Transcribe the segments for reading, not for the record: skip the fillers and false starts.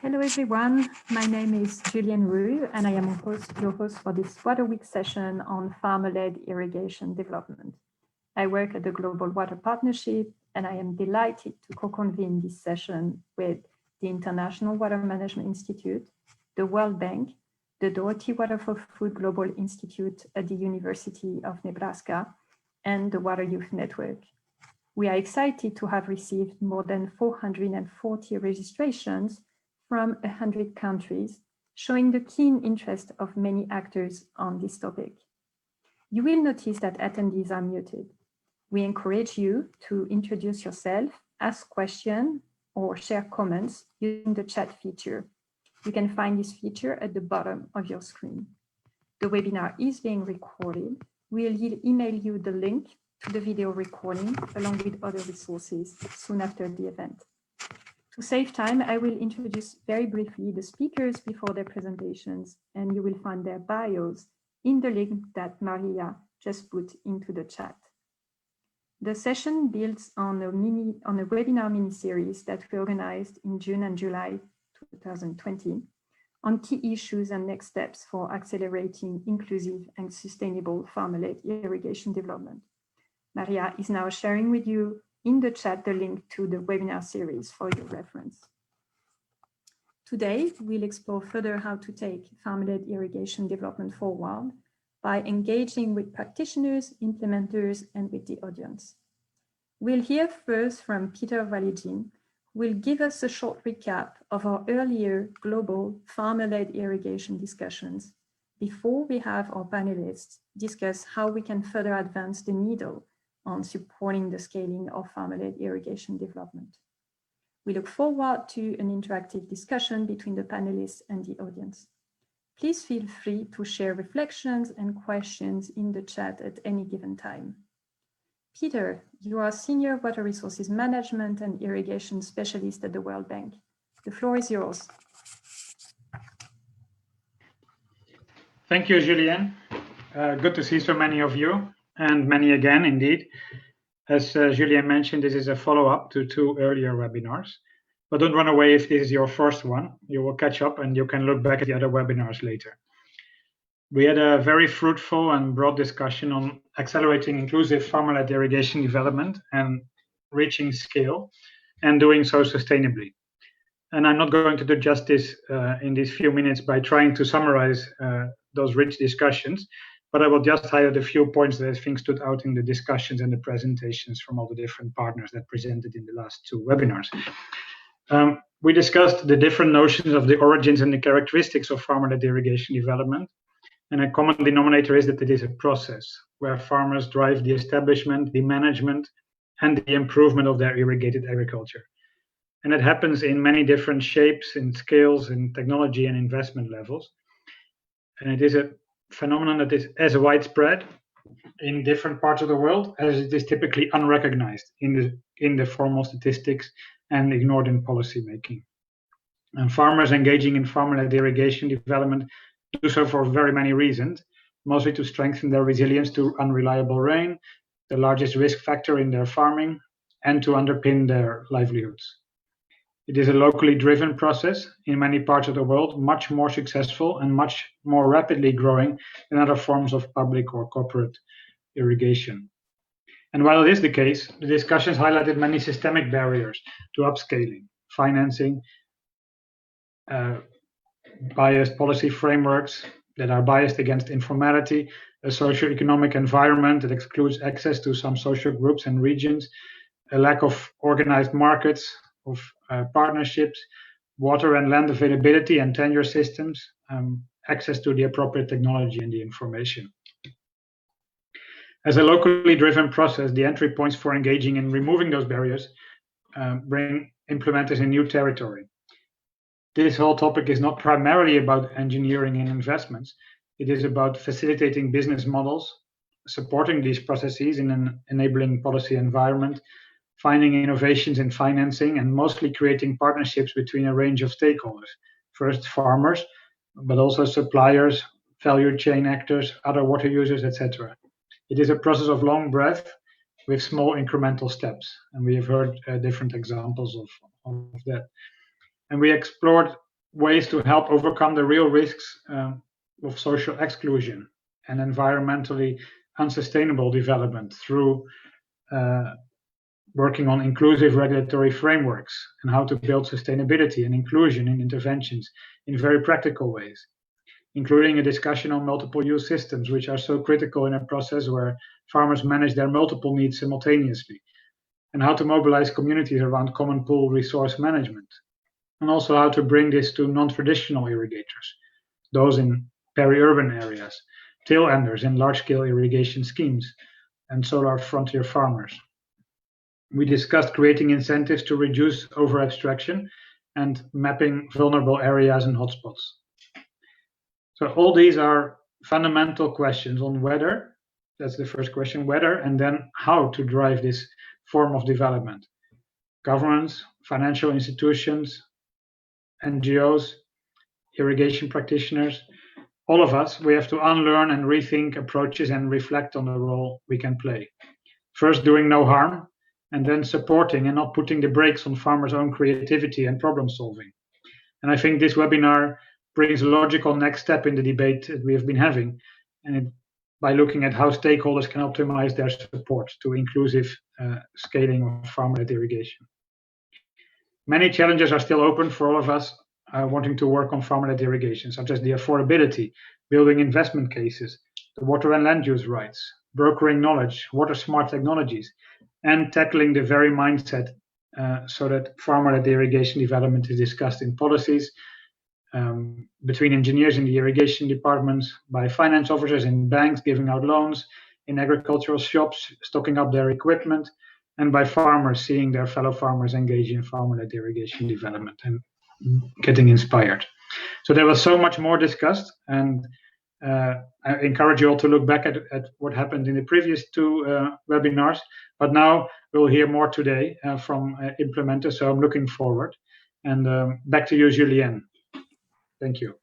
Hello everyone, my name is Julienne Roux and I am your host for this Water Week session on farmer-led irrigation development. I work at the Global Water Partnership and I am delighted to co-convene this session with the International Water Management Institute, the World Bank, the Doherty Water for Food Global Institute at the University of Nebraska, and the Water Youth Network. We are excited to have received more than 440 registrations from 100 countries, showing the keen interest of many actors on this topic. You will notice that attendees are muted. We encourage you to introduce yourself, ask questions, or share comments using the chat feature. You can find this feature at the bottom of your screen. The webinar is being recorded. We'll email you the link to the video recording along with other resources soon after the event. To save time, I will introduce very briefly the speakers before their presentations, and you will find their bios in the link that Maria just put into the chat. The session builds on a webinar mini-series that we organized in June and July 2020 on key issues and next steps for accelerating inclusive and sustainable farmer-led irrigation development. Maria is now sharing with you in the chat the link to the webinar series for your reference. Today, we'll explore further how to take farmer-led irrigation development forward by engaging with practitioners, implementers, and with the audience. We'll hear first from Pieter, who will give us a short recap of our earlier global farmer-led irrigation discussions before we have our panelists discuss how we can further advance the needle on supporting the scaling of farmer-led irrigation development. We look forward to an interactive discussion between the panelists and the audience. Please feel free to share reflections and questions in the chat at any given time. Pieter, you are Senior Water Resources Management and Irrigation Specialist at the World Bank. The floor is yours. Thank you, Julienne. Good to see so many of you. And many again, indeed. As Julienne mentioned, this is a follow-up to 2 earlier webinars. But don't run away if this is your first one. You will catch up and you can look back at the other webinars later. We had a very fruitful and broad discussion on accelerating inclusive farmer-led irrigation development and reaching scale and doing so sustainably. And I'm not going to do justice in these few minutes by trying to summarize those rich discussions, but I will just highlight a few points that I think stood out in the discussions and the presentations from all the different partners that presented in the last 2 webinars. We discussed the different notions of the origins and the characteristics of farmer-led irrigation development. And a common denominator is that it is a process where farmers drive the establishment, the management, and the improvement of their irrigated agriculture. And it happens in many different shapes, in scales, in technology and investment levels. And it is a phenomenon that is as widespread in different parts of the world as it is typically unrecognized in the formal statistics and ignored in policy making. And farmers engaging in farmer-led irrigation development do so for very many reasons, mostly to strengthen their resilience to unreliable rain, the largest risk factor in their farming, and to underpin their livelihoods. It is a locally driven process in many parts of the world, much more successful and much more rapidly growing than other forms of public or corporate irrigation. And while it is the case, the discussions highlighted many systemic barriers to upscaling, financing, biased policy frameworks that are biased against informality, a socioeconomic environment that excludes access to some social groups and regions, a lack of organized markets, of partnerships, water and land availability and tenure systems, access to the appropriate technology and the information. As a locally driven process, the entry points for engaging in removing those barriers bring implementers in new territory. This whole topic is not primarily about engineering and investments. It is about facilitating business models, supporting these processes in an enabling policy environment, finding innovations in financing, and mostly creating partnerships between a range of stakeholders. First, farmers, but also suppliers, value chain actors, other water users, etc. It is a process of long breath with small incremental steps. And we have heard different examples of that. And we explored ways to help overcome the real risks of social exclusion and environmentally unsustainable development through working on inclusive regulatory frameworks and how to build sustainability and inclusion in interventions in very practical ways, including a discussion on multiple use systems, which are so critical in a process where farmers manage their multiple needs simultaneously, and how to mobilize communities around common pool resource management, and also how to bring this to non-traditional irrigators, those in peri-urban areas, tail enders in large-scale irrigation schemes, and solar frontier farmers. We discussed creating incentives to reduce over-abstraction and mapping vulnerable areas and hotspots. So all these are fundamental questions on whether, that's the first question, whether and then how to drive this form of development. Governments, financial institutions, NGOs, irrigation practitioners, all of us, we have to unlearn and rethink approaches and reflect on the role we can play. First, doing no harm, and then supporting and not putting the brakes on farmers' own creativity and problem solving. And I think this webinar brings a logical next step in the debate that we have been having, and by looking at how stakeholders can optimize their support to inclusive scaling of farm-led irrigation. Many challenges are still open for all of us wanting to work on farm-led irrigation, such as the affordability, building investment cases, the water and land use rights, brokering knowledge, water smart technologies, and tackling the very mindset so that farmer-led irrigation development is discussed in policies, between engineers in the irrigation departments, by finance officers in banks giving out loans, in agricultural shops stocking up their equipment, and by farmers seeing their fellow farmers engage in farmer-led irrigation development and getting inspired. So there was so much more discussed, and I encourage you all to look back at what happened in the previous two webinars, but now we'll hear more today from implementers, so I'm looking forward. And back to you, Julienne. Thank you.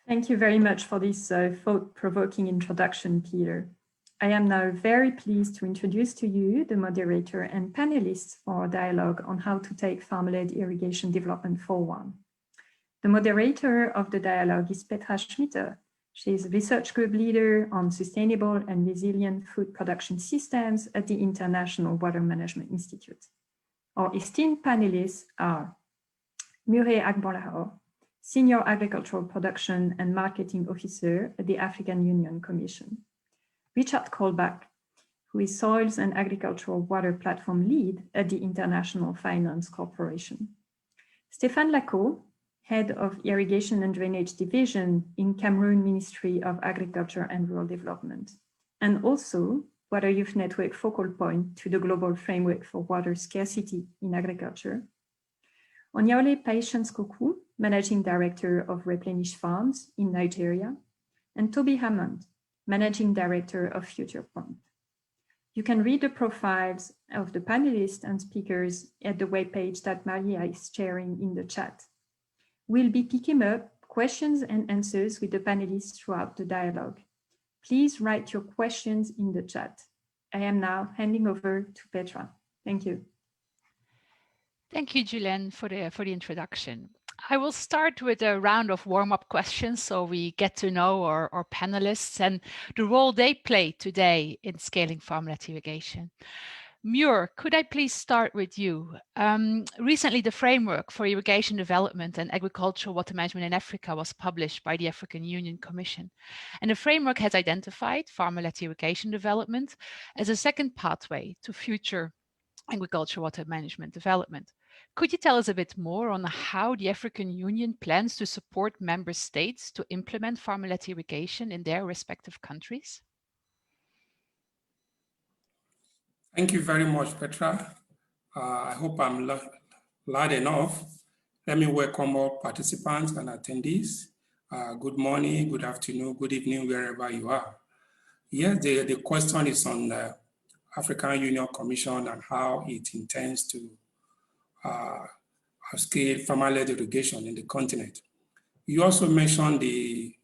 Thank you very much for this thought-provoking introduction, Peter. I am now very pleased to introduce to you the moderator and panelists for our dialogue on how to take farm-led irrigation development forward. The moderator of the dialogue is Petra Schmitter. She is a research group leader on sustainable and resilient food production systems at the International Water Management Institute. Our esteemed panelists are Mure Agbonlahor, Senior Agricultural Production and Marketing Officer at the African Union Commission; Richard Colback, who is Soils and Agricultural Water Platform Lead at the International Finance Corporation; Stephane Lako, Head of Irrigation and Drainage Division in Cameroon Ministry of Agriculture and Rural Development, and also Water Youth Network focal point to the Global Framework for Water Scarcity in Agriculture; Onyaole Koku, Managing Director of Replenish Farms in Nigeria; and Toby Hammond, Managing Director of Futurepump. You can read the profiles of the panelists and speakers at the webpage that Maria is sharing in the chat. We'll be picking up questions and answers with the panelists throughout the dialogue. Please write your questions in the chat. I am now handing over to Petra. Thank you. Thank you, Julienne, for the introduction. I will start with a round of warm-up questions so we get to know our panelists and the role they play today in scaling farm-led irrigation. Mure, could I please start with you? Recently, the Framework for Irrigation Development and Agricultural Water Management in Africa was published by the African Union Commission. And the framework has identified farmer-led irrigation development as a second pathway to future agricultural water management development. Could you tell us a bit more on how the African Union plans to support member states to implement farmer-led irrigation in their respective countries? Thank you very much, Petra. I hope I'm loud enough. Let me welcome all participants and attendees. Good morning, good afternoon, good evening, wherever you are. Yes, the question is on the African Union Commission and how it intends to scale farmer-led irrigation in the continent. You also mentioned the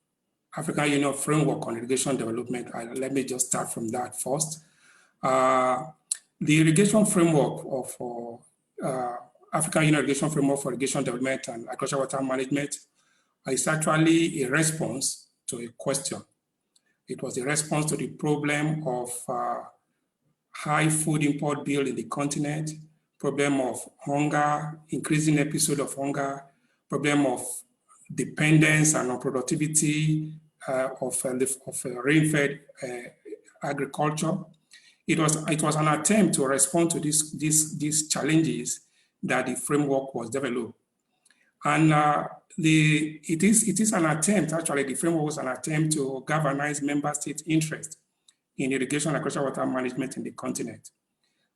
African Union Framework on Irrigation Development. Let me just start from that first. The irrigation framework of African Union Irrigation Framework for Irrigation Development and Agricultural Water Management is actually a response to a question. It was a response to the problem of high food import bill in the continent, problem of hunger, increasing episode of hunger, problem of dependence and unproductivity of rain-fed agriculture. It was an attempt to respond to these challenges that the framework was developed. And it is an attempt, actually, the framework was an attempt to galvanize member state interest in irrigation and agricultural water management in the continent.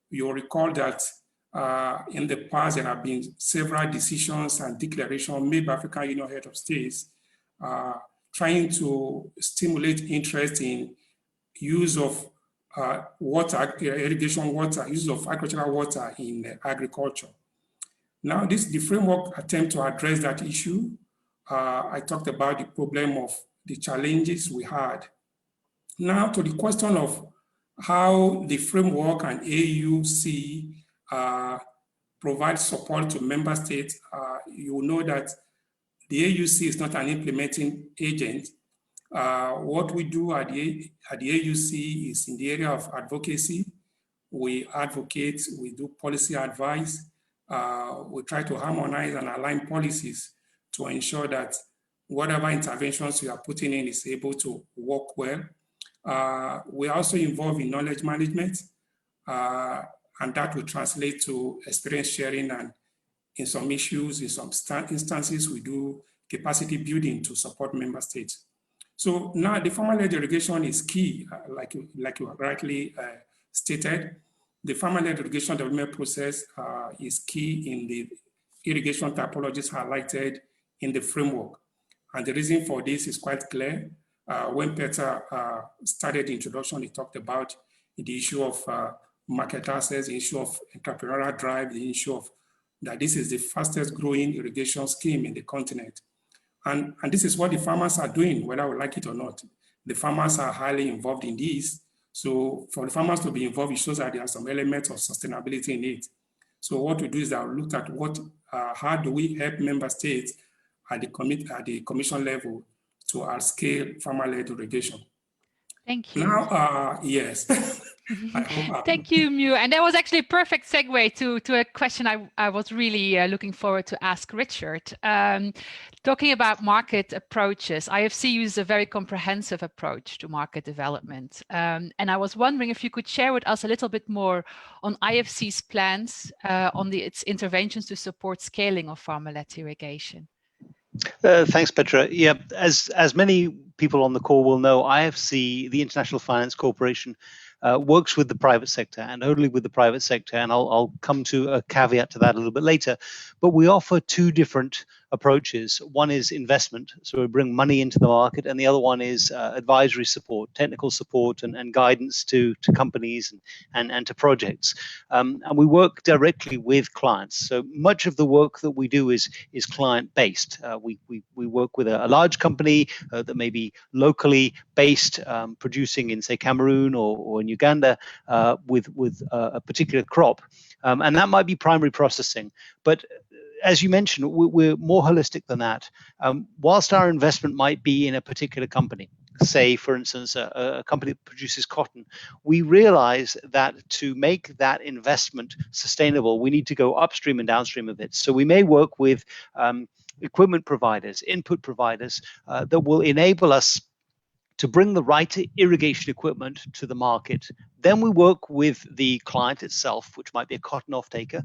You'll recall that in the past, there have been several decisions and declarations made by African Union head of states trying to stimulate interest in use of water, irrigation water, use of agricultural water in agriculture. Now, the framework attempt to address that issue. I talked about the problem of the challenges we had. Now, to the question of how the framework and AUC provide support to member states, you will know that the AUC is not an implementing agent. What we do at the AUC is in the area of advocacy. We advocate, we do policy advice. We try to harmonize and align policies to ensure that whatever interventions we are putting in is able to work well. We are also involved in knowledge management, and that will translate to experience sharing, and in some issues, in some instances, we do capacity building to support member states. So now the farmer-led irrigation is key, like you rightly stated. The farmer-led irrigation development process is key in the irrigation typologies highlighted in the framework. And the reason for this is quite clear. When Peter started the introduction, he talked about the issue of market access, the issue of entrepreneurial drive, the issue of that this is the fastest growing irrigation scheme in the continent. And this is what the farmers are doing, whether we like it or not. The farmers are highly involved in this. So for the farmers to be involved, it shows that there are some elements of sustainability in it. So what we do is that we look at how do we help member states at the commission level to scale farmer-led irrigation. Thank you. Now, yes. Thank you, Mure. And that was actually a perfect segue to a question I was really looking forward to ask Richard. Talking about market approaches, IFC uses a very comprehensive approach to market development. And I was wondering if you could share with us a little bit more on IFC's plans on its interventions to support scaling of farmer-led irrigation. Thanks, Petra. Yeah, as many people on the call will know, IFC, the International Finance Corporation, works with the private sector and only with the private sector. And I'll come to a caveat to that a little bit later. But we offer two different approaches. One is investment, so we bring money into the market, and the other one is advisory support, technical support, and guidance to companies and to projects. And we work directly with clients. So much of the work that we do is client-based. We work with a large company that may be locally based, producing in, say, Cameroon or in Uganda with a particular crop. And that might be primary processing. But as you mentioned, we're more holistic than that. Whilst our investment might be in a particular company, say, for instance, a company that produces cotton, we realize that to make that investment sustainable, we need to go upstream and downstream of it. So we may work with equipment providers, input providers that will enable us to bring the right irrigation equipment to the market. Then we work with the client itself, which might be a cotton off-taker,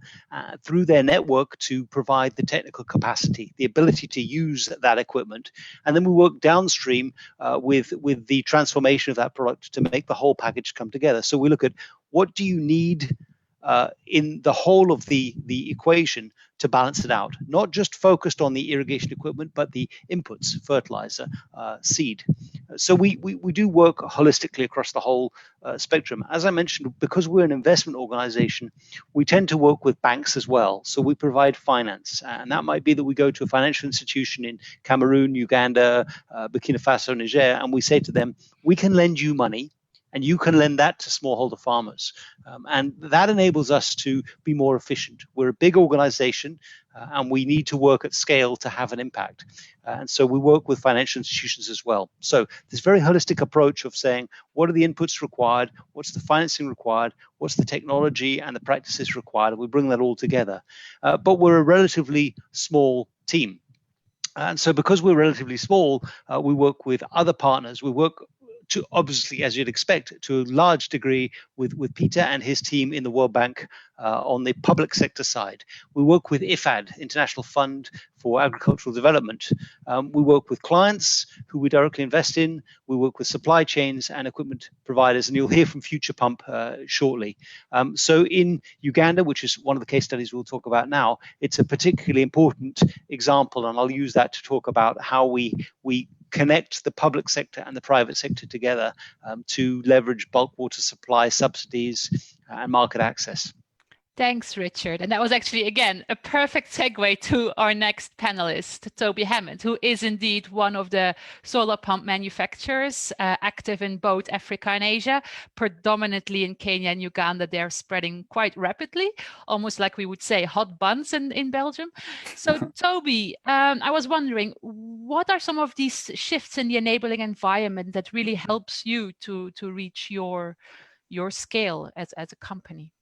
through their network to provide the technical capacity, the ability to use that equipment. And then we work downstream with the transformation of that product to make the whole package come together. So we look at what do you need in the whole of the equation to balance it out, not just focused on the irrigation equipment, but the inputs, fertilizer, seed. So we do work holistically across the whole spectrum. As I mentioned, because we're an investment organization, we tend to work with banks as well. So we provide finance, and that might be that we go to a financial institution in Cameroon, Uganda, Burkina Faso, Niger, and we say to them, we can lend you money, and you can lend that to smallholder farmers. And that enables us to be more efficient. We're a big organization, and we need to work at scale to have an impact. And so we work with financial institutions as well. So this very holistic approach of saying, what are the inputs required? What's the financing required? What's the technology and the practices required? And we bring that all together. But we're a relatively small team. And so because we're relatively small, we work with other partners. We work to, obviously, as you'd expect, to a large degree with Pieter and his team in the World Bank on the public sector side. We work with IFAD, International Fund for Agricultural Development. We work with clients who we directly invest in. We work with supply chains and equipment providers, and you'll hear from Futurepump shortly. So in Uganda, which is one of the case studies we'll talk about now, it's a particularly important example, and I'll use that to talk about how we connect the public sector and the private sector together to leverage bulk water supply subsidies and market access. Thanks, Richard. And that was actually, again, a perfect segue to our next panelist, Toby Hammond, who is indeed one of the solar pump manufacturers active in both Africa and Asia, predominantly in Kenya and Uganda. They're spreading quite rapidly, almost like we would say hot buns in Belgium. So Toby, I was wondering, what are some of these shifts in the enabling environment that really helps you to reach your scale as a company?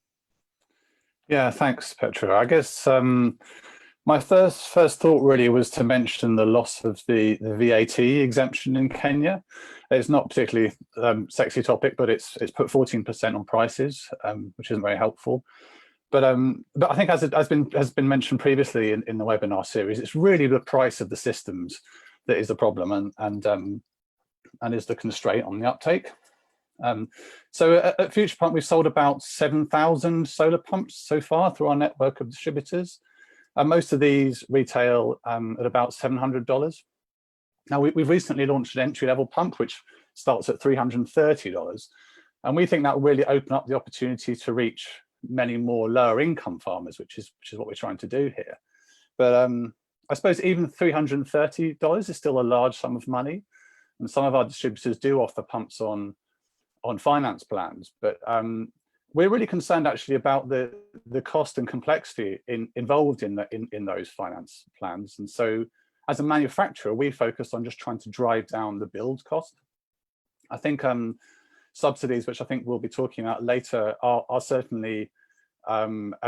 Yeah, thanks, Petra. I guess my first thought really was to mention the loss of the VAT exemption in Kenya. It's not particularly sexy topic, but it's put 14% on prices, which isn't very helpful. But I think as has been mentioned previously in the webinar series, it's really the price of the systems that is the problem and is the constraint on the uptake. So at Futurepump, we've sold about 7,000 solar pumps so far through our network of distributors. Most of these retail at about $700. Now, we've recently launched an entry-level pump, which starts at $330. And we think that will really open up the opportunity to reach many more lower income farmers, which is what we're trying to do here. But I suppose even $330 is still a large sum of money. And some of our distributors do offer pumps on finance plans, but we're really concerned actually about the cost and complexity involved in those finance plans. And so as a manufacturer, we focus on just trying to drive down the build cost. I think subsidies, which I think we'll be talking about later, are certainly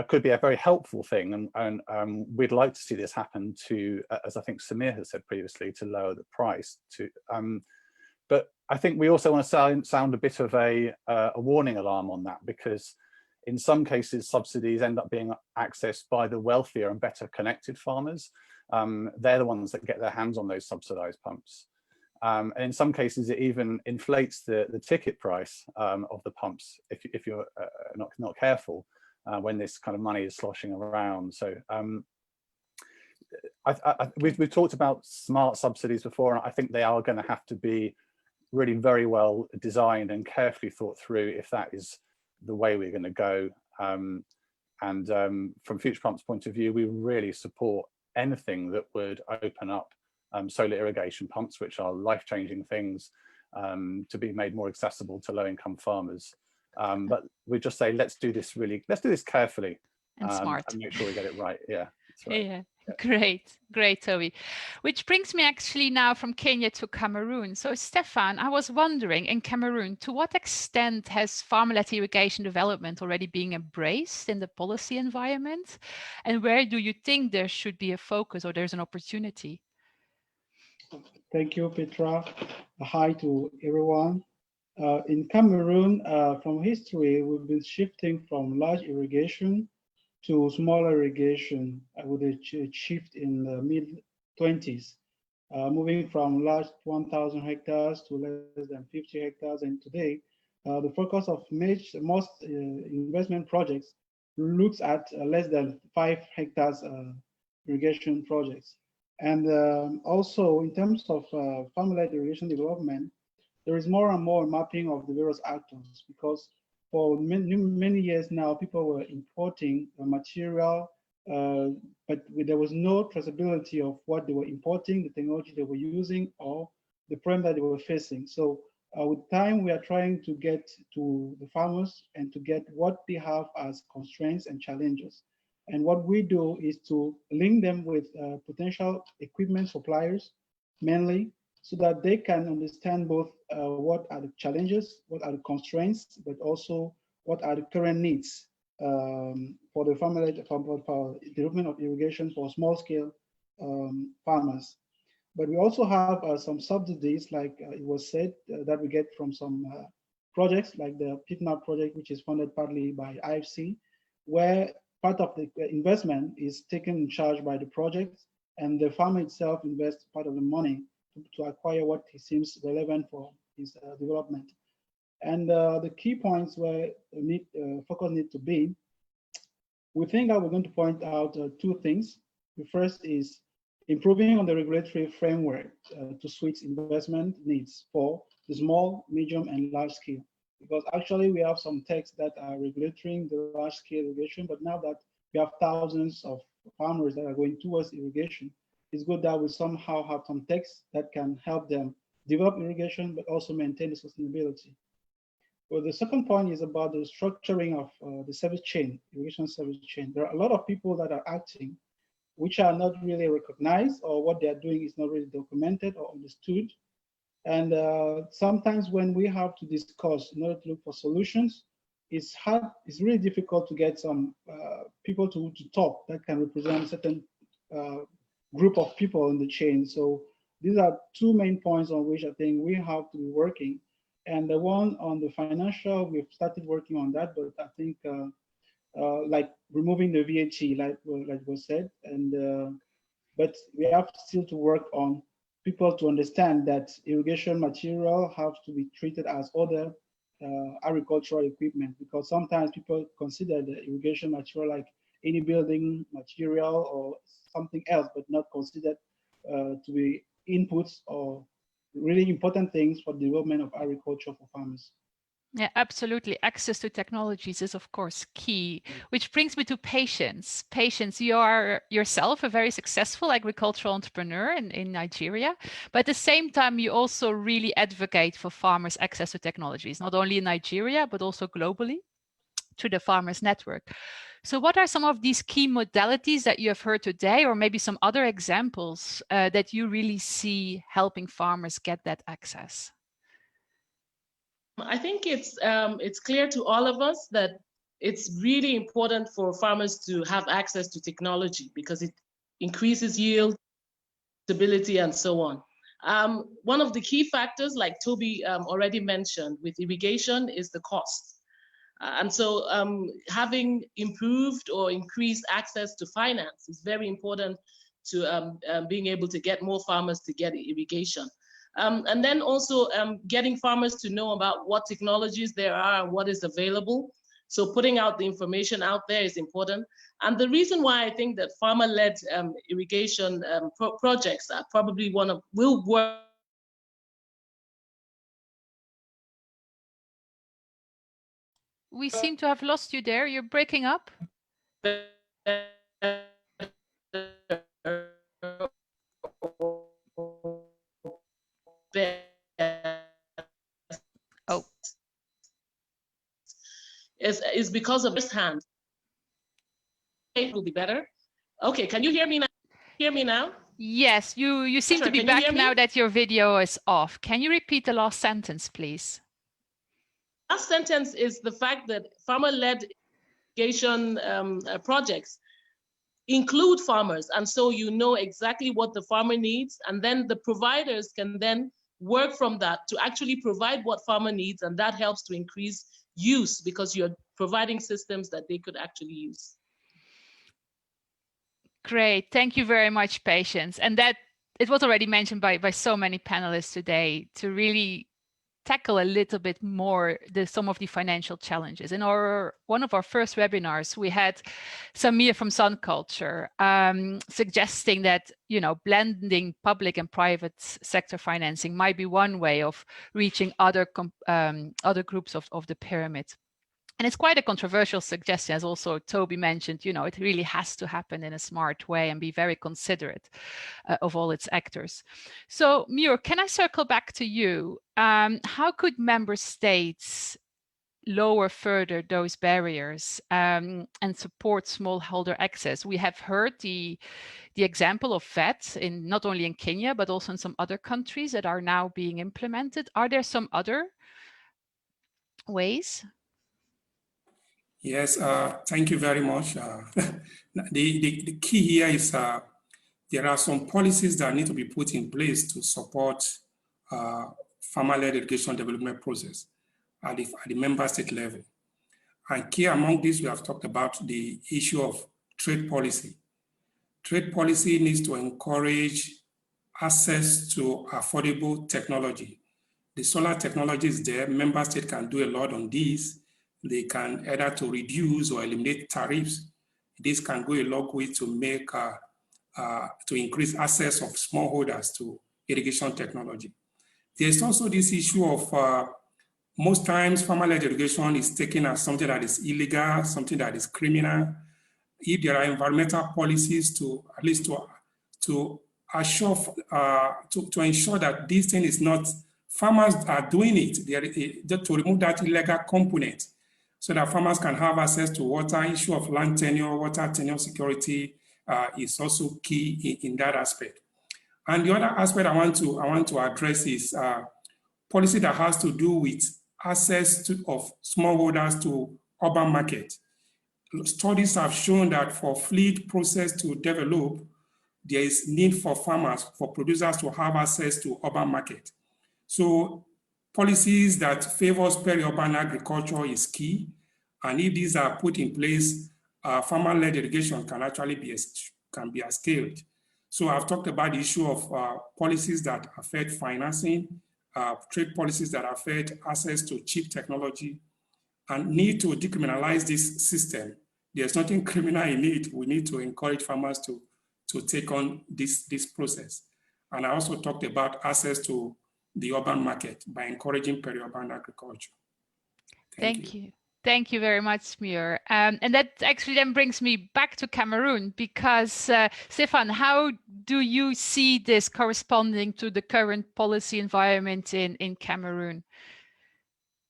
could be a very helpful thing, and we'd like to see this happen to, as I think Samir has said previously, to lower the price. But I think we also want to sound a bit of a warning alarm on that, because in some cases subsidies end up being accessed by the wealthier and better connected farmers. They're the ones that get their hands on those subsidized pumps. And in some cases, it even inflates the ticket price of the pumps if you're not careful when this kind of money is sloshing around. So we've talked about smart subsidies before, and I think they are going to have to be really very well designed and carefully thought through if that is the way we're going to go. From Futurepump's point of view, we really support anything that would open up solar irrigation pumps, which are life-changing things, to be made more accessible to low-income farmers. But we just say, let's do this carefully and smart, and make sure we get it right. Yeah, that's right. Yeah. Great, Toby. Which brings me actually now from Kenya to Cameroon. So Stephane, I was wondering, in Cameroon, to what extent has farmer-led irrigation development already been embraced in the policy environment? And where do you think there should be a focus or there's an opportunity? Thank you, Petra. Hi to everyone. In Cameroon, from history, we've been shifting from large irrigation to smaller irrigation with a shift in the mid-20s, moving from large 1,000 hectares to less than 50 hectares. And today, the focus of most investment projects looks at less than 5 hectares irrigation projects. And also, in terms of farmer-led irrigation development, there is more and more mapping of the various actors, because for many years now, people were importing the material, but there was no traceability of what they were importing, the technology they were using, or the problem that they were facing. So With time, we are trying to get to the farmers and to get what they have as constraints and challenges. And what we do is to link them with potential equipment suppliers, mainly, so that they can understand both what are the challenges, what are the constraints, but also what are the current needs for the for development of irrigation for small-scale farmers. But we also have some subsidies, like it was said, that we get from some projects, like the Pieter project, which is funded partly by IFC, where part of the investment is taken in charge by the project, and the farmer itself invests part of the money to acquire what he seems relevant for his development. And the key points where focus need to be, we think that we're going to point out two things. The first is improving on the regulatory framework to suit investment needs for the small, medium, and large scale. Because actually we have some texts that are regulating the large scale irrigation, but now that we have thousands of farmers that are going towards irrigation, it's good that we somehow have some texts that can help them develop irrigation, but also maintain the sustainability. Well, the second point is about the structuring of the service chain, irrigation service chain. There are a lot of people that are acting which are not really recognized, or what they are doing is not really documented or understood. And sometimes when we have to discuss in order to look for solutions, it's hard, it's really difficult to get some people to talk that can represent a certain group of people in the chain. So these are two main points on which I think we have to be working. And the one on the financial, we've started working on that, but I think like removing the VAT, like was said, and but we have still to work on people to understand that irrigation material have to be treated as other agricultural equipment, because sometimes people consider the irrigation material like any building material or something else, but not considered to be inputs or really important things for the development of agriculture for farmers. Yeah, absolutely. Access to technologies is, of course, key, which brings me to Patience. Patience, you are yourself a very successful agricultural entrepreneur in Nigeria, but at the same time, you also really advocate for farmers' access to technologies, not only in Nigeria, but also globally to the Farmers Network. So what are some of these key modalities that you have heard today, or maybe some other examples that you really see helping farmers get that access? I think it's clear to all of us that it's really important for farmers to have access to technology because it increases yield, stability, and so on. One of the key factors, like Toby already mentioned with irrigation, is the cost. And so having improved or increased access to finance is very important to being able to get more farmers to get irrigation. And then also getting farmers to know about what technologies there are and what is available. So putting out the information out there is important. And the reason why I think that farmer-led irrigation projects are probably will work. We seem to have lost you there. You're breaking up. Oh, is because of this hand. It will be better. Okay, can you hear me now? Hear me now? Yes, you seem to be back now that your video is off. Can you repeat the last sentence, please? Last sentence is the fact that farmer-led irrigation projects include farmers, and so you know exactly what the farmer needs, and then the providers can then work from that to actually provide what farmer needs, and that helps to increase use because you're providing systems that they could actually use. Great, thank you very much, Patience. And that it was already mentioned by so many panelists today to really tackle a little bit more some of the financial challenges. In one of our first webinars, we had Samir from Sun Culture suggesting that blending public and private sector financing might be one way of reaching other groups of the pyramid. And it's quite a controversial suggestion, as also Toby mentioned. It really has to happen in a smart way and be very considerate of all its actors. So Mure, can I circle back to you? How could member states lower further those barriers and support smallholder access? We have heard the example of VET not only in Kenya, but also in some other countries that are now being implemented. Are there some other ways? Yes, thank you very much. The key here is there are some policies that need to be put in place to support farmer-led irrigation development process at the member state level. And key among these, we have talked about the issue of trade policy. Trade policy needs to encourage access to affordable technology. The solar technology is there. Member state can do a lot on these. They can either to reduce or eliminate tariffs. This can go a long way to make to increase access of smallholders to irrigation technology. There's also this issue of most times farmer-led irrigation is taken as something that is illegal, something that is criminal. If there are environmental policies to at least to assure to ensure that this thing is not, farmers are doing it to remove that illegal component, so that farmers can have access to water. Issue of land tenure, water tenure security is also key in that aspect. And the other aspect I want to address is policy that has to do with access of smallholders to urban market. Studies have shown that for feed process to develop, there is need for farmers, for producers to have access to urban market. So policies that favors peri-urban agriculture is key. And if these are put in place, farmer-led irrigation can actually be scaled. So I've talked about the issue of policies that affect financing, trade policies that affect access to cheap technology, and need to decriminalize this system. There's nothing criminal in it. We need to encourage farmers to take on this process. And I also talked about access to the urban market by encouraging peri-urban agriculture. Thank you. Thank you very much, Mure. And that actually then brings me back to Cameroon, because Stephane, how do you see this corresponding to the current policy environment in Cameroon?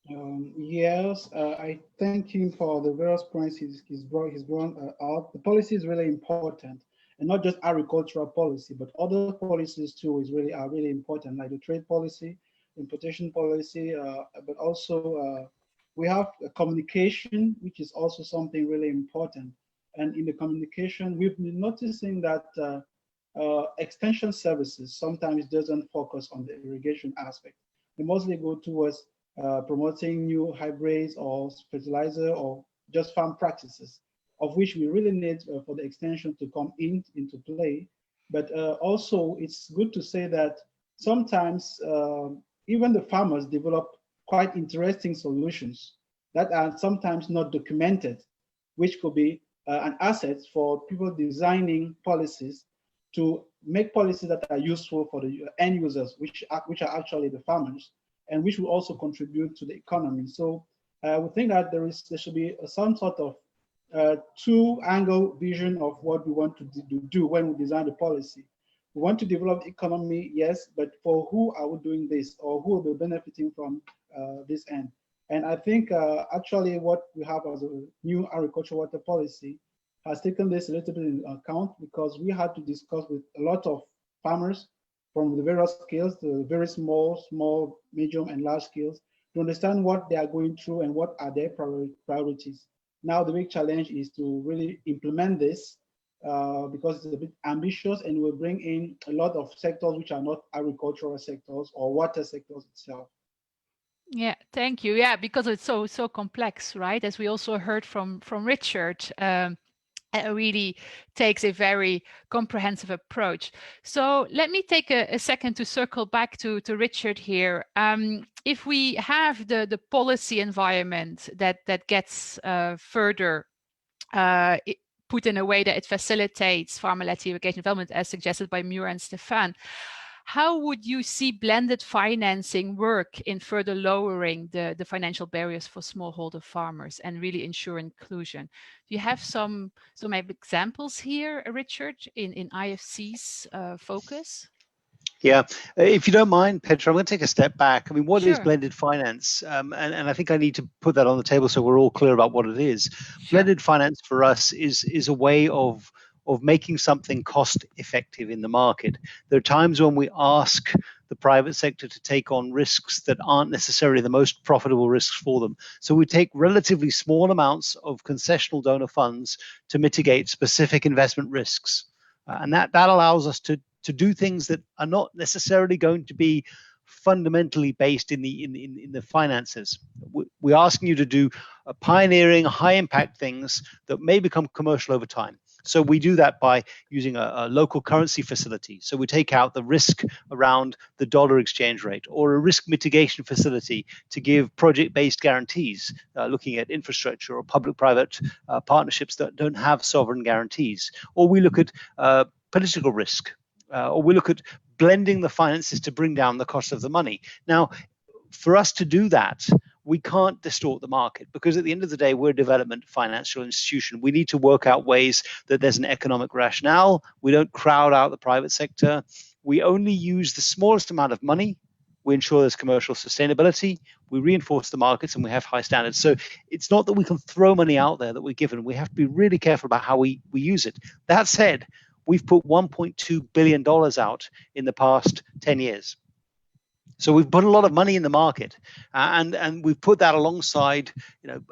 Yes, I thank him for the various points he's brought out. The policy is really important, and not just agricultural policy, but other policies too are really important, like the trade policy, importation policy, but also we have communication, which is also something really important. And in the communication, we've been noticing that extension services sometimes doesn't focus on the irrigation aspect. They mostly go towards promoting new hybrids or fertilizer or just farm practices, of which we really need for the extension to come into play. But also it's good to say that sometimes even the farmers develop quite interesting solutions that are sometimes not documented, which could be an asset for people designing policies to make policies that are useful for the end users, which are actually the farmers, and which will also contribute to the economy. So we think that there should be some sort of two-angle vision of what we want to do when we design the policy. We want to develop economy, yes, but for who are we doing this, or who will be benefiting from this end? And I think actually what we have as a new agricultural water policy has taken this a little bit into account, because we had to discuss with a lot of farmers from the various scales, the very small, medium, and large scales, to understand what they are going through and what are their priorities. Now the big challenge is to really implement this because it's a bit ambitious, and will bring in a lot of sectors which are not agricultural sectors or water sectors itself. Yeah, thank you. Yeah, because it's so complex, right? As we also heard from Richard, it really takes a very comprehensive approach. So let me take a second to circle back to Richard here. If we have the policy environment that gets further put in a way that it facilitates farmer-led irrigation development, as suggested by Mure and Stephane, How would you see blended financing work in further lowering the financial barriers for smallholder farmers and really ensure inclusion? Do you have some examples here, Richard, in IFC's focus? Yeah, if you don't mind, Petra, I'm going to take a step back. I mean, what is Sure. blended finance? And I think I need to put that on the table so we're all clear about what it is. Sure. Blended finance for us is a way of making something cost effective in the market. There are times when we ask the private sector to take on risks that aren't necessarily the most profitable risks for them. So we take relatively small amounts of concessional donor funds to mitigate specific investment risks. And that allows us to do things that are not necessarily going to be fundamentally based in the finances. We're asking you to do pioneering, high impact things that may become commercial over time. So we do that by using a local currency facility. So we take out the risk around the dollar exchange rate, or a risk mitigation facility to give project-based guarantees, looking at infrastructure or public-private partnerships that don't have sovereign guarantees. Or we look at political risk, or we look at blending the finances to bring down the cost of the money. Now, for us to do that, we can't distort the market, because at the end of the day, we're a development financial institution. We need to work out ways that there's an economic rationale. We don't crowd out the private sector. We only use the smallest amount of money. We ensure there's commercial sustainability. We reinforce the markets, and we have high standards. So it's not that we can throw money out there that we're given. We have to be really careful about how we use it. That said, we've put $1.2 billion out in the past 10 years. So we've put a lot of money in the market, and we've put that alongside,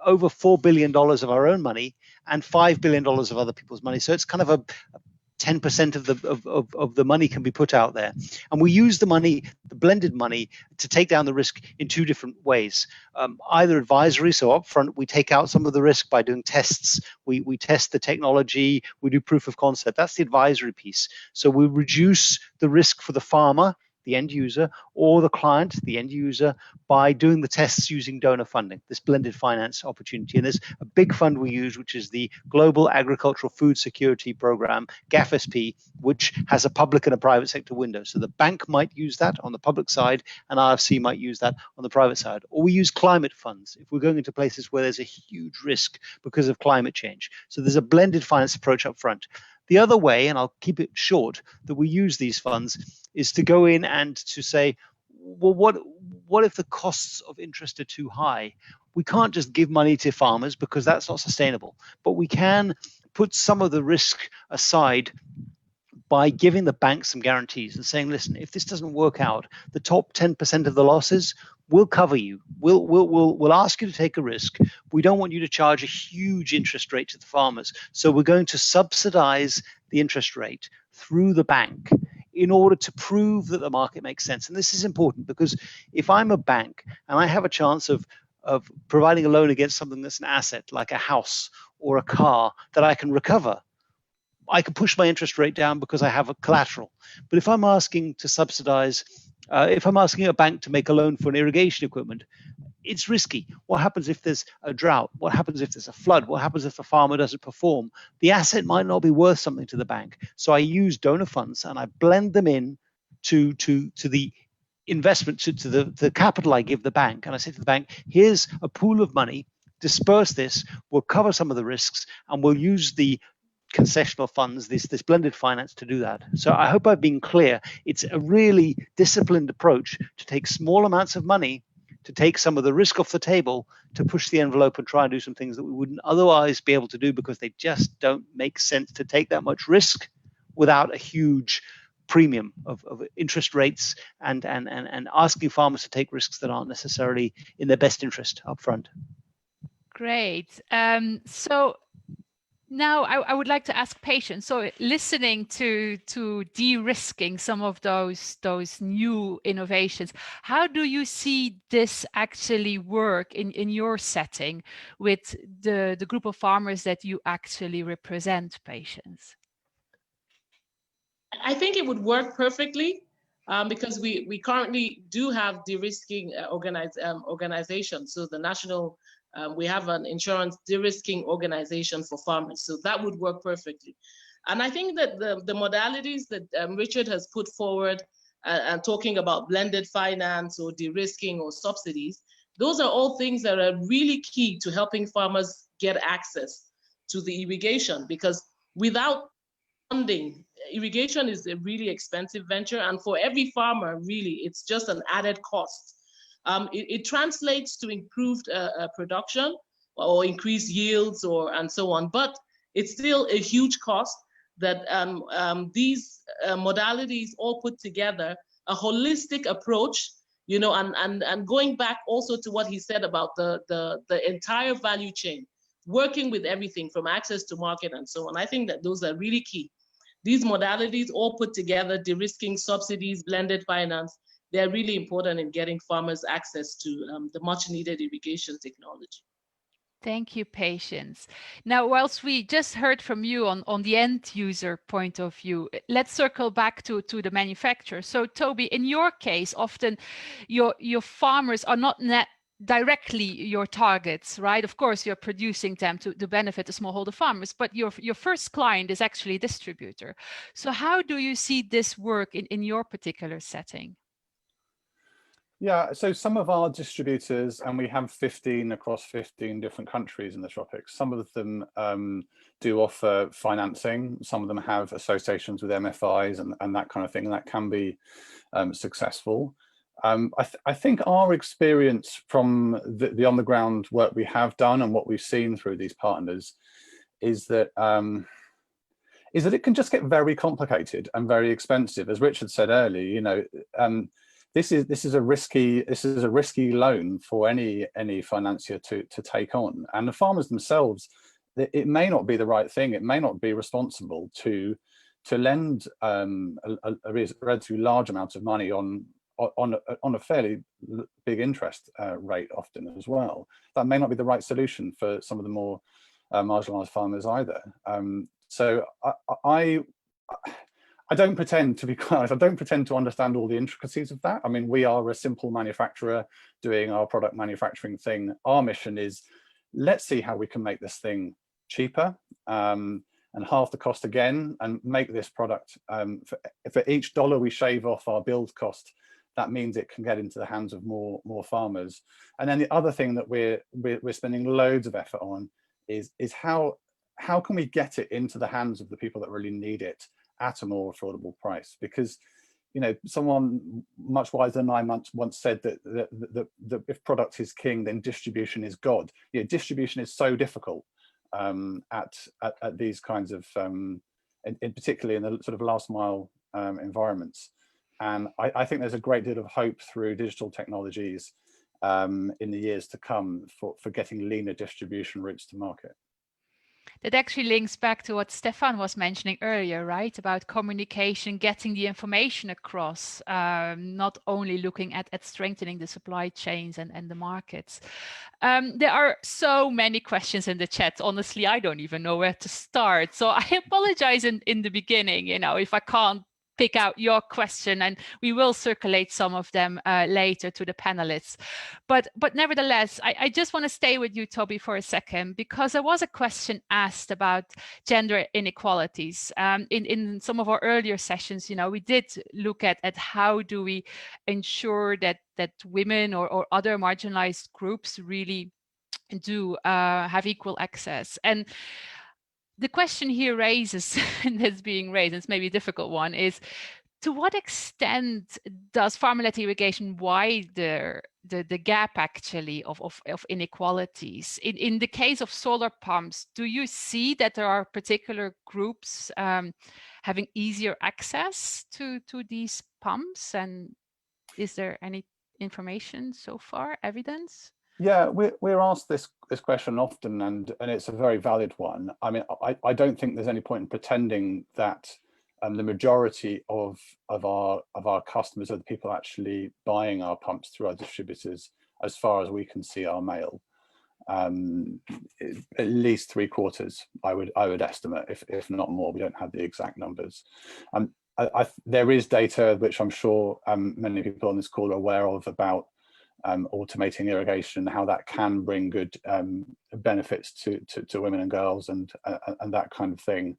over $4 billion of our own money and $5 billion of other people's money. So it's kind of a 10% of the money can be put out there. And we use the money, the blended money, to take down the risk in two different ways. Either advisory, so upfront we take out some of the risk by doing tests. We test the technology, we do proof of concept. That's the advisory piece. So we reduce the risk for the farmer, the end user, or the client, the end user, by doing the tests using donor funding, this blended finance opportunity. And there's a big fund we use, which is the Global Agricultural Food Security Program, GAFSP, which has a public and a private sector window. So the bank might use that on the public side, and IFC might use that on the private side. Or we use climate funds if we're going into places where there's a huge risk because of climate change. So there's a blended finance approach up front. The other way, and I'll keep it short, that we use these funds is to go in and to say, well, what if the costs of interest are too high? We can't just give money to farmers because that's not sustainable, but we can put some of the risk aside by giving the bank some guarantees and saying, listen, if this doesn't work out, the top 10% of the losses, we'll cover you. We'll ask you to take a risk. We don't want you to charge a huge interest rate to the farmers. So we're going to subsidize the interest rate through the bank in order to prove that the market makes sense. And this is important because if I'm a bank and I have a chance of providing a loan against something that's an asset, like a house or a car that I can recover, I can push my interest rate down because I have a collateral. But if I'm asking to subsidize, if I'm asking a bank to make a loan for an irrigation equipment, it's risky. What happens if there's a drought? What happens if there's a flood? What happens if the farmer doesn't perform? The asset might not be worth something to the bank. So I use donor funds and I blend them in to the investment, to the capital I give the bank. And I say to the bank, here's a pool of money, disperse this, we'll cover some of the risks, and we'll use the concessional funds, this blended finance, to do that. So I hope I've been clear. It's a really disciplined approach to take small amounts of money, to take some of the risk off the table, to push the envelope and try and do some things that we wouldn't otherwise be able to do because they just don't make sense to take that much risk without a huge premium of interest rates and asking farmers to take risks that aren't necessarily in their best interest up front. Great. So now I would like to ask Patience. So listening to de-risking some of those new innovations, how do you see this actually work in your setting with the group of farmers that you actually represent, Patience? I think it would work perfectly because we currently do have de-risking organizations. So the national we have an insurance de-risking organization for farmers, so that would work perfectly. And I think that the modalities that Richard has put forward and talking about blended finance or de-risking or subsidies, those are all things that are really key to helping farmers get access to the irrigation, because without funding, irrigation is a really expensive venture, and for every farmer, really, it's just an added cost. It translates to improved production or increased yields and so on, but it's still a huge cost that these modalities all put together, a holistic approach, you know, and going back also to what he said about the entire value chain, working with everything from access to market and so on. I think that those are really key. These modalities all put together, de-risking, subsidies, blended finance, they're really important in getting farmers access to the much needed irrigation technology. Thank you, Patience. Now, whilst we just heard from you on the end user point of view, let's circle back to the manufacturer. So Toby, in your case, often your farmers are not directly your targets, right? Of course, you're producing them to benefit the smallholder farmers, but your first client is actually a distributor. So how do you see this work in your particular setting? Yeah, so some of our distributors, and we have 15 across 15 different countries in the tropics, some of them do offer financing, some of them have associations with MFIs and that kind of thing, and that can be successful. I think our experience from the on-the-ground work we have done and what we've seen through these partners is that it can just get very complicated and very expensive. As Richard said earlier, you know, this is a risky loan for any financier to take on, and the farmers themselves, it may not be the right thing. It may not be responsible to lend a relatively large amount of money on a fairly big interest rate often as well. That may not be the right solution for some of the more marginalized farmers either. So I don't pretend, to be quite honest, I don't pretend to understand all the intricacies of that. I mean, we are a simple manufacturer doing our product manufacturing thing. Our mission is, let's see how we can make this thing cheaper and half the cost again, and make this product, for each dollar we shave off our build cost, that means it can get into the hands of more farmers. And then the other thing that we're spending loads of effort on is how can we get it into the hands of the people that really need it at a more affordable price? Because, you know, someone much wiser than I once said that if product is king, then distribution is God. You know, distribution is so difficult at these kinds of, particularly in the sort of last mile environments. And I think there's a great deal of hope through digital technologies in the years to come for getting leaner distribution routes to market. That actually links back to what Stephane was mentioning earlier, right? About communication, getting the information across, not only looking at strengthening the supply chains and the markets. There are so many questions in the chat. Honestly, I don't even know where to start. So I apologize in the beginning, you know, if I can't pick out your question, and we will circulate some of them later to the panelists. But nevertheless, I just want to stay with you, Toby, for a second, because there was a question asked about gender inequalities. In some of our earlier sessions, you know, we did look at how do we ensure that women or other marginalized groups really do have equal access. And the question here raises, and that's being raised, and it's maybe a difficult one, is to what extent does farmer-led irrigation widen the gap actually of inequalities? In the case of solar pumps, do you see that there are particular groups having easier access to these pumps? And is there any information so far, evidence? Yeah, we're asked this question often, and it's a very valid one. I mean, I don't think there's any point in pretending that the majority of our customers are the people actually buying our pumps through our distributors. As far as we can see, are male. At least 3/4, I would estimate, if not more. We don't have the exact numbers. There is data which I'm sure many people on this call are aware of about automating irrigation, how that can bring good benefits to women and girls and that kind of thing.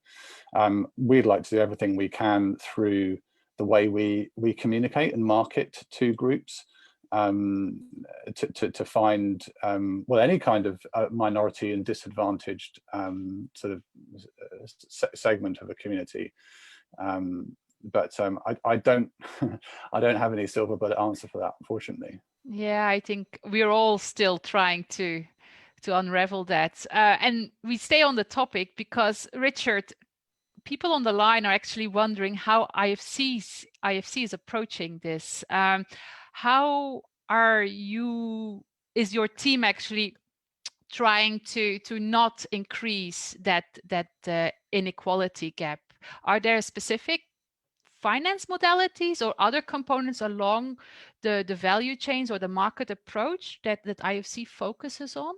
We'd like to do everything we can through the way we communicate and market to groups, to find well, any kind of minority and disadvantaged sort of segment of a community. But I don't I don't have any silver bullet answer for that, unfortunately. Yeah, I think we're all still trying to unravel that. And we stay on the topic because, Richard, people on the line are actually wondering how IFC is approaching this. How is your team actually trying to not increase that inequality gap? Are there specific finance modalities or other components along the value chains or the market approach that IFC focuses on?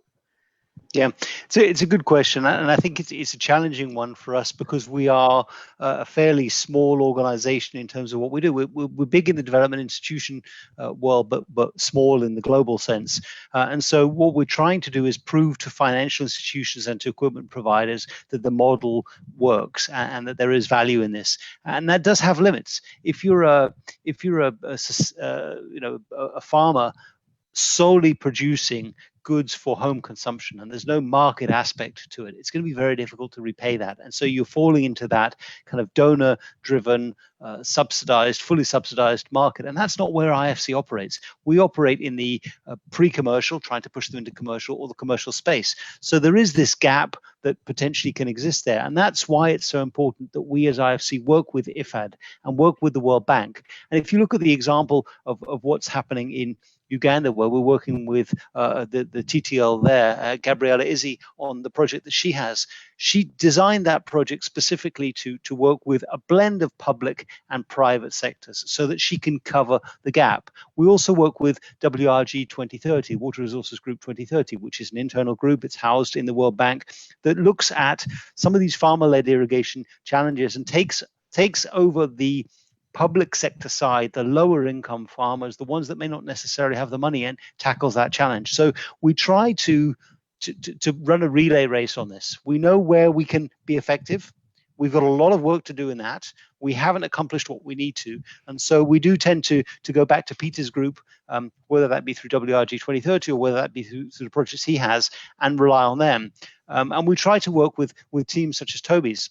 Yeah, it's a good question, and I think it's a challenging one for us because we are a fairly small organization in terms of what we do. We're big in the development institution world, but small in the global sense. And so what we're trying to do is prove to financial institutions and to equipment providers that the model works and that there is value in this. And that does have limits. If you're a farmer solely producing goods for home consumption and there's no market aspect to it, it's going to be very difficult to repay that. And so you're falling into that kind of donor driven, fully subsidized market. And that's not where IFC operates. We operate in the pre-commercial, trying to push them into commercial or the commercial space. So there is this gap that potentially can exist there. And that's why it's so important that we as IFC work with IFAD and work with the World Bank. And if you look at the example of what's happening in Uganda, where we're working with the TTL there, Gabriella Izzi, on the project that she has. She designed that project specifically to work with a blend of public and private sectors so that she can cover the gap. We also work with WRG 2030, Water Resources Group 2030, which is an internal group. It's housed in the World Bank that looks at some of these farmer-led irrigation challenges and takes over the public sector side, the lower income farmers, the ones that may not necessarily have the money, and tackles that challenge. So we try to run a relay race on this. We know where we can be effective. We've got a lot of work to do in that. We haven't accomplished what we need to. And so we do tend to go back to Peter's group, whether that be through WRG 2030 or whether that be through the projects he has, and rely on them. And we try to work with teams such as Toby's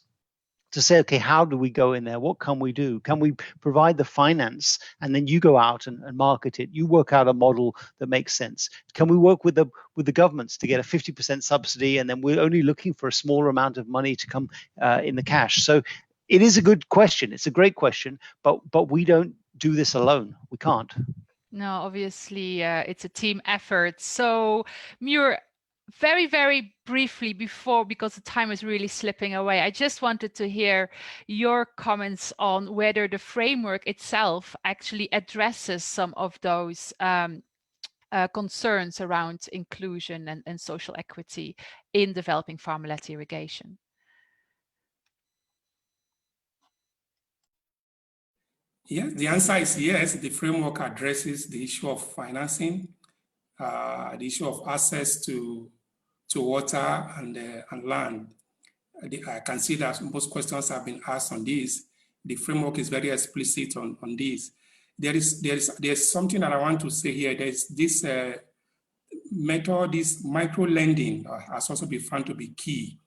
to say, okay, how do we go in there? What can we do? Can we provide the finance and then you go out and market it? You work out a model that makes sense. Can we work with the governments to get a 50% subsidy and then we're only looking for a smaller amount of money to come in the cash? So it is a good question. It's a great question, but we don't do this alone. We can't. No, obviously it's a team effort. So Mure, very, very briefly because the time is really slipping away, I just wanted to hear your comments on whether the framework itself actually addresses some of those concerns around inclusion and social equity in developing farmer-led irrigation. Yeah, the answer is yes. The framework addresses the issue of financing, the issue of access to water and land. I can see that most questions have been asked on this. The framework is very explicit on this. There's something that I want to say here. There's this method, this micro lending has also been found to be key.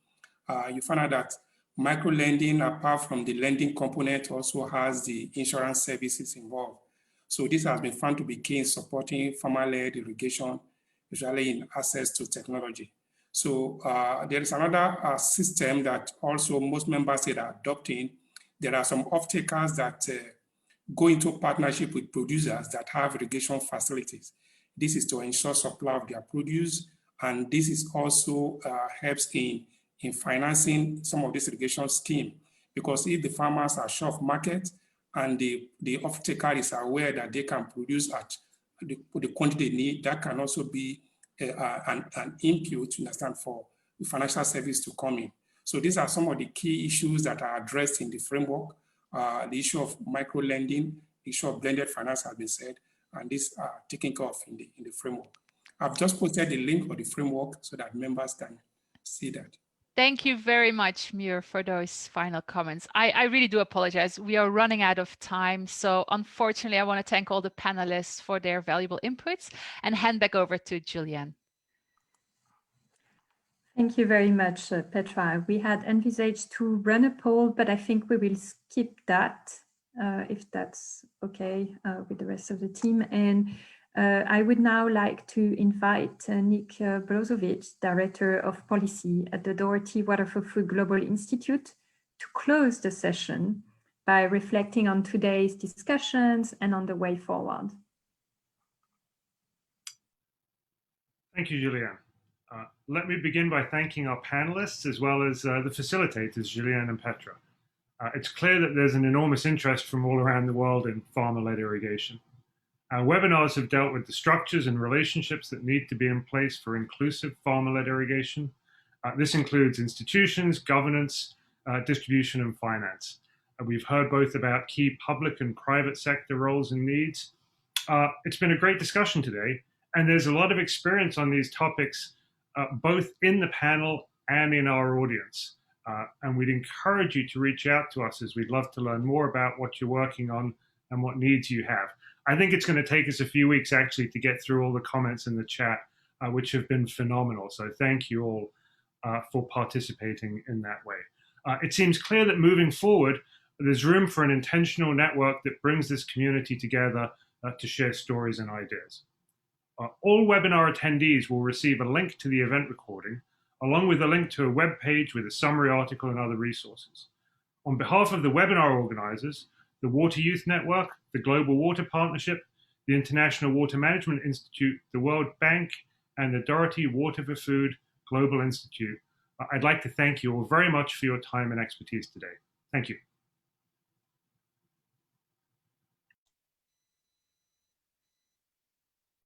You find out that micro lending, apart from the lending component, also has the insurance services involved. So this has been found to be key in supporting farmer-led irrigation, usually in access to technology. So there is another system that also most member states are adopting. There are some off-takers that go into partnership with producers that have irrigation facilities. This is to ensure supply of their produce, and this is also helps in financing some of this irrigation scheme. Because if the farmers are short of market and the off-taker is aware that they can produce at the quantity they need, that can also be an input, you understand, for the financial service to come in. So these are some of the key issues that are addressed in the framework. The issue of micro lending, the issue of blended finance has been said, and these are taken care of in the framework. I've just posted the link for the framework so that members can see that. Thank you very much, Mure, for those final comments. I really do apologize. We are running out of time. So unfortunately, I want to thank all the panelists for their valuable inputs and hand back over to Julienne. Thank you very much, Petra. We had envisaged to run a poll, but I think we will skip that if that's okay with the rest of the team. And I would now like to invite Nick Brozovic, Director of Policy at the Doherty Water for Food Global Institute, to close the session by reflecting on today's discussions and on the way forward. Thank you, Julienne. Let me begin by thanking our panelists as well as the facilitators, Julienne and Petra. It's clear that there's an enormous interest from all around the world in farmer-led irrigation. Our webinars have dealt with the structures and relationships that need to be in place for inclusive farmer-led irrigation. This includes institutions, governance, distribution, and finance. We've heard both about key public and private sector roles and needs. It's been a great discussion today, and there's a lot of experience on these topics, both in the panel and in our audience. And we'd encourage you to reach out to us, as we'd love to learn more about what you're working on and what needs you have. I think it's going to take us a few weeks actually to get through all the comments in the chat, which have been phenomenal. So thank you all for participating in that way. It seems clear that moving forward, there's room for an intentional network that brings this community together to share stories and ideas. All webinar attendees will receive a link to the event recording, along with a link to a web page with a summary article and other resources. On behalf of the webinar organizers, the Water Youth Network, the Global Water Partnership, the International Water Management Institute, the World Bank, and the Doherty Water for Food Global Institute, I'd like to thank you all very much for your time and expertise today. Thank you.